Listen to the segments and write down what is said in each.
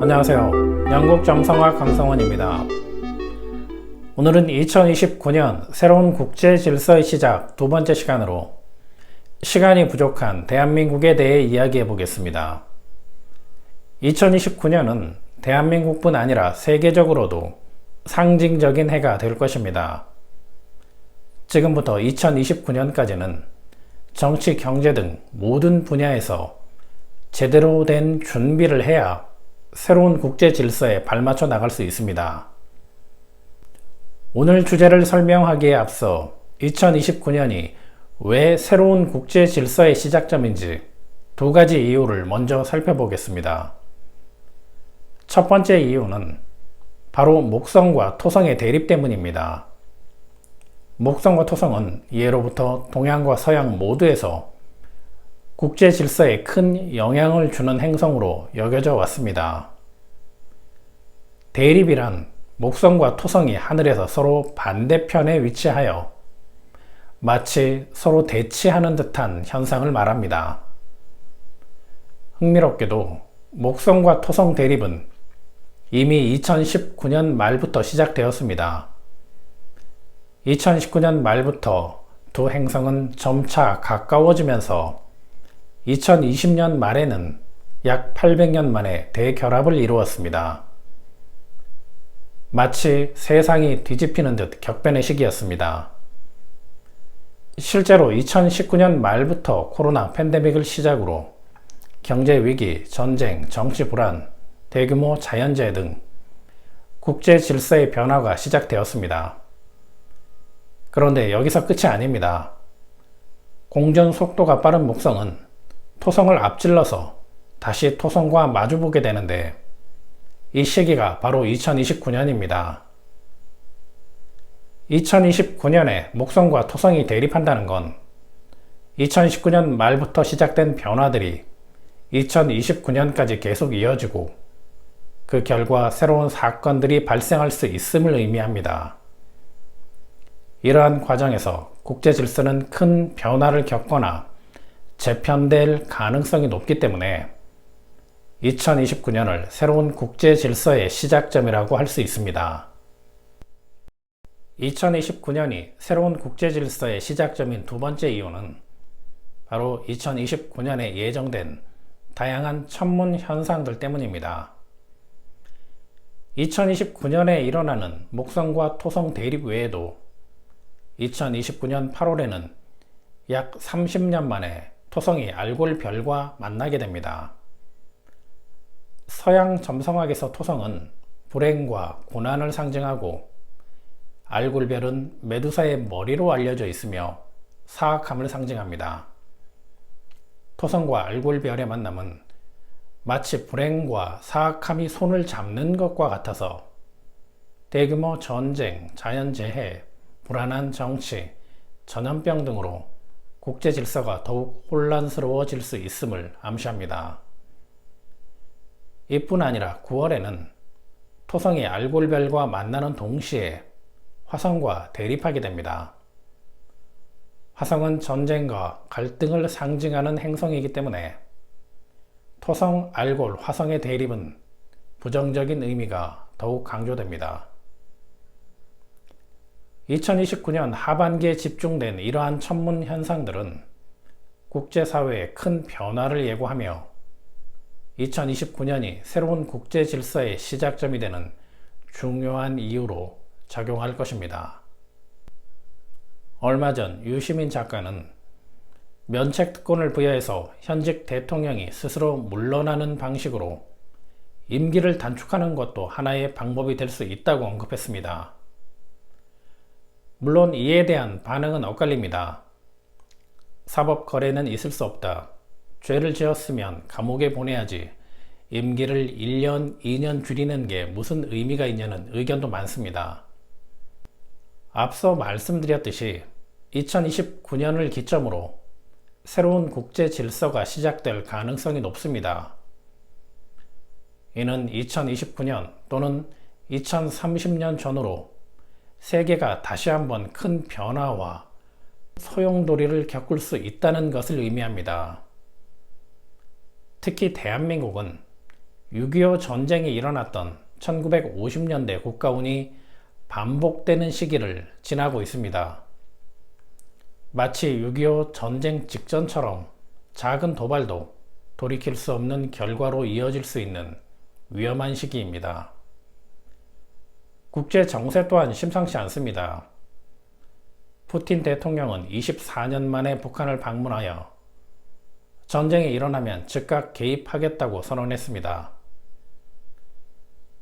안녕하세요. 영국 점성학 강성원입니다. 오늘은 2029년 새로운 국제 질서의 시작 두 번째 시간으로 시간이 부족한 대한민국에 대해 이야기해 보겠습니다. 2029년은 대한민국뿐 아니라 세계적으로도 상징적인 해가 될 것입니다. 지금부터 2029년까지는 정치, 경제 등 모든 분야에서 제대로 된 준비를 해야 새로운 국제 질서에 발맞춰 나갈 수 있습니다. 오늘 주제를 설명하기에 앞서 2029년이 왜 새로운 국제 질서의 시작점인지 두 가지 이유를 먼저 살펴보겠습니다. 첫 번째 이유는 바로 목성과 토성의 대립 때문입니다. 목성과 토성은 예로부터 동양과 서양 모두에서 국제 질서에 큰 영향을 주는 행성으로 여겨져 왔습니다. 대립이란 목성과 토성이 하늘에서 서로 반대편에 위치하여 마치 서로 대치하는 듯한 현상을 말합니다. 흥미롭게도 목성과 토성 대립은 이미 2019년 말부터 시작되었습니다. 2019년 말부터 두 행성은 점차 가까워지면서 2020년 말에는 약 800년 만에 대결합을 이루었습니다. 마치 세상이 뒤집히는 듯 격변의 시기였습니다. 실제로 2019년 말부터 코로나 팬데믹을 시작으로 경제 위기, 전쟁, 정치 불안, 대규모 자연재해 등 국제 질서의 변화가 시작되었습니다. 그런데 여기서 끝이 아닙니다. 공전 속도가 빠른 목성은 토성을 앞질러서 다시 토성과 마주보게 되는데 이 시기가 바로 2029년입니다. 2029년에 목성과 토성이 대립한다는 건 2019년 말부터 시작된 변화들이 2029년까지 계속 이어지고 그 결과 새로운 사건들이 발생할 수 있음을 의미합니다. 이러한 과정에서 국제 질서는 큰 변화를 겪거나 재편될 가능성이 높기 때문에 2029년을 새로운 국제 질서의 시작점이라고 할 수 있습니다. 2029년이 새로운 국제 질서의 시작점인 두 번째 이유는 바로 2029년에 예정된 다양한 천문 현상들 때문입니다. 2029년에 일어나는 목성과 토성 대립 외에도 2029년 8월에는 약 30년 만에 토성이 알골별과 만나게 됩니다. 서양 점성학에서 토성은 불행과 고난을 상징하고 알골별은 메두사의 머리로 알려져 있으며 사악함을 상징합니다. 토성과 알골별의 만남은 마치 불행과 사악함이 손을 잡는 것과 같아서 대규모 전쟁, 자연재해, 불안한 정치, 전염병 등으로 국제 질서가 더욱 혼란스러워질 수 있음을 암시합니다. 이뿐 아니라 9월에는 토성이 알골별과 만나는 동시에 화성과 대립하게 됩니다. 화성은 전쟁과 갈등을 상징하는 행성이기 때문에 토성, 알골, 화성의 대립은 부정적인 의미가 더욱 강조됩니다. 2029년 하반기에 집중된 이러한 천문 현상들은 국제사회에 큰 변화를 예고하며 2029년이 새로운 국제 질서의 시작점이 되는 중요한 이유로 작용할 것입니다. 얼마 전 유시민 작가는 면책특권을 부여해서 현직 대통령이 스스로 물러나는 방식으로 임기를 단축하는 것도 하나의 방법이 될 수 있다고 언급했습니다. 물론 이에 대한 반응은 엇갈립니다. 사법 거래는 있을 수 없다. 죄를 지었으면 감옥에 보내야지. 임기를 1년, 2년 줄이는 게 무슨 의미가 있냐는 의견도 많습니다. 앞서 말씀드렸듯이 2029년을 기점으로 새로운 국제 질서가 시작될 가능성이 높습니다. 이는 2029년 또는 2030년 전후로 세계가 다시 한번 큰 변화와 소용돌이를 겪을 수 있다는 것을 의미합니다. 특히 대한민국은 6.25 전쟁이 일어났던 1950년대 국가운이 반복되는 시기를 지나고 있습니다. 마치 6.25 전쟁 직전처럼 작은 도발도 돌이킬 수 없는 결과로 이어질 수 있는 위험한 시기입니다. 국제 정세 또한 심상치 않습니다. 푸틴 대통령은 24년 만에 북한을 방문하여 전쟁이 일어나면 즉각 개입하겠다고 선언했습니다.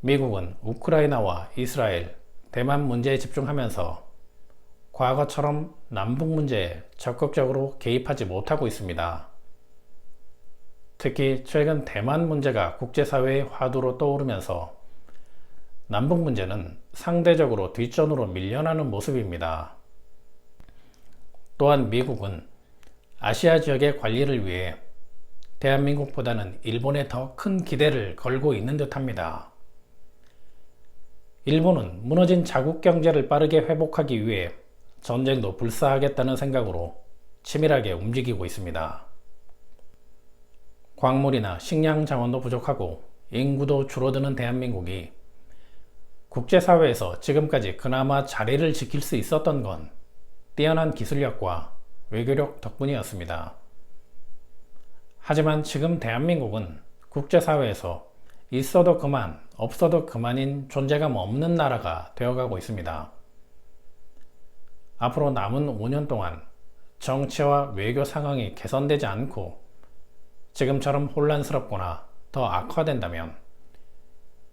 미국은 우크라이나와 이스라엘, 대만 문제에 집중하면서 과거처럼 남북 문제에 적극적으로 개입하지 못하고 있습니다. 특히 최근 대만 문제가 국제사회의 화두로 떠오르면서 남북 문제는 상대적으로 뒷전으로 밀려나는 모습입니다. 또한 미국은 아시아 지역의 관리를 위해 대한민국보다는 일본에 더 큰 기대를 걸고 있는 듯합니다. 일본은 무너진 자국 경제를 빠르게 회복하기 위해 전쟁도 불사하겠다는 생각으로 치밀하게 움직이고 있습니다. 광물이나 식량 자원도 부족하고 인구도 줄어드는 대한민국이 국제사회에서 지금까지 그나마 자리를 지킬 수 있었던 건 뛰어난 기술력과 외교력 덕분이었습니다. 하지만 지금 대한민국은 국제사회에서 있어도 그만, 없어도 그만인 존재감 없는 나라가 되어가고 있습니다. 앞으로 남은 5년 동안 정치와 외교 상황이 개선되지 않고 지금처럼 혼란스럽거나 더 악화된다면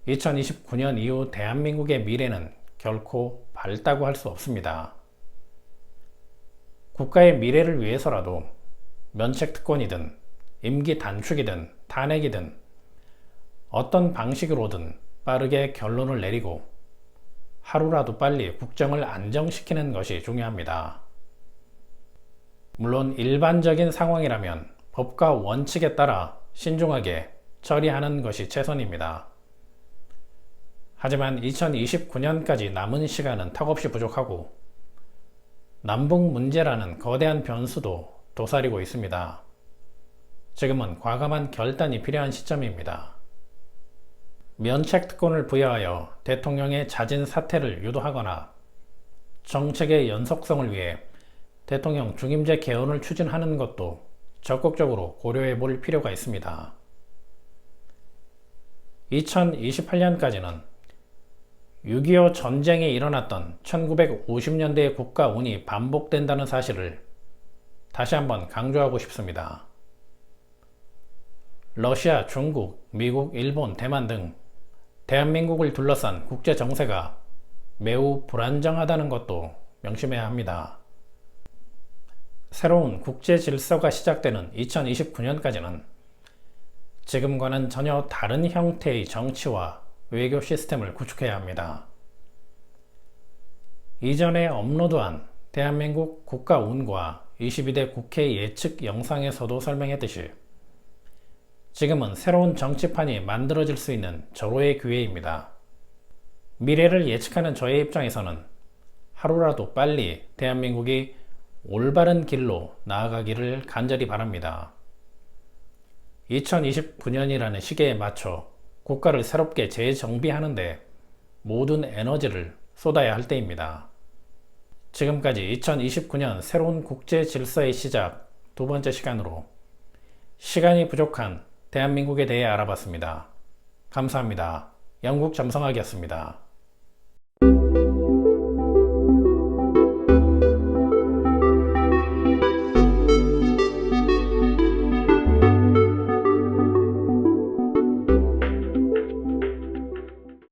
2029년 이후 대한민국의 미래는 결코 밝다고 할 수 없습니다. 국가의 미래를 위해서라도 면책특권이든 임기 단축이든 탄핵이든 어떤 방식으로든 빠르게 결론을 내리고 하루라도 빨리 국정을 안정시키는 것이 중요합니다. 물론 일반적인 상황이라면 법과 원칙에 따라 신중하게 처리하는 것이 최선입니다. 하지만 2029년까지 남은 시간은 턱없이 부족하고 남북 문제라는 거대한 변수도 도사리고 있습니다. 지금은 과감한 결단이 필요한 시점입니다. 면책특권을 부여하여 대통령의 잦은 사퇴를 유도하거나 정책의 연속성을 위해 대통령 중임제 개헌을 추진하는 것도 적극적으로 고려해 볼 필요가 있습니다. 2028년까지는 6.25 전쟁이 일어났던 1950년대의 국가운이 반복된다는 사실을 다시 한번 강조하고 싶습니다. 러시아, 중국, 미국, 일본, 대만 등 대한민국을 둘러싼 국제 정세가 매우 불안정하다는 것도 명심해야 합니다. 새로운 국제 질서가 시작되는 2029년까지는 지금과는 전혀 다른 형태의 정치와 외교 시스템을 구축해야 합니다. 이전에 업로드한 대한민국 국가운과 22대 국회 예측 영상에서도 설명했듯이 지금은 새로운 정치판이 만들어질 수 있는 절호의 기회입니다. 미래를 예측하는 저의 입장에서는 하루라도 빨리 대한민국이 올바른 길로 나아가기를 간절히 바랍니다. 2029년이라는 시기에 맞춰 국가를 새롭게 재정비하는데 모든 에너지를 쏟아야 할 때입니다. 지금까지 2029년 새로운 국제 질서의 시작 두 번째 시간으로 시간이 부족한 대한민국에 대해 알아봤습니다. 감사합니다. 영국 점성학이었습니다.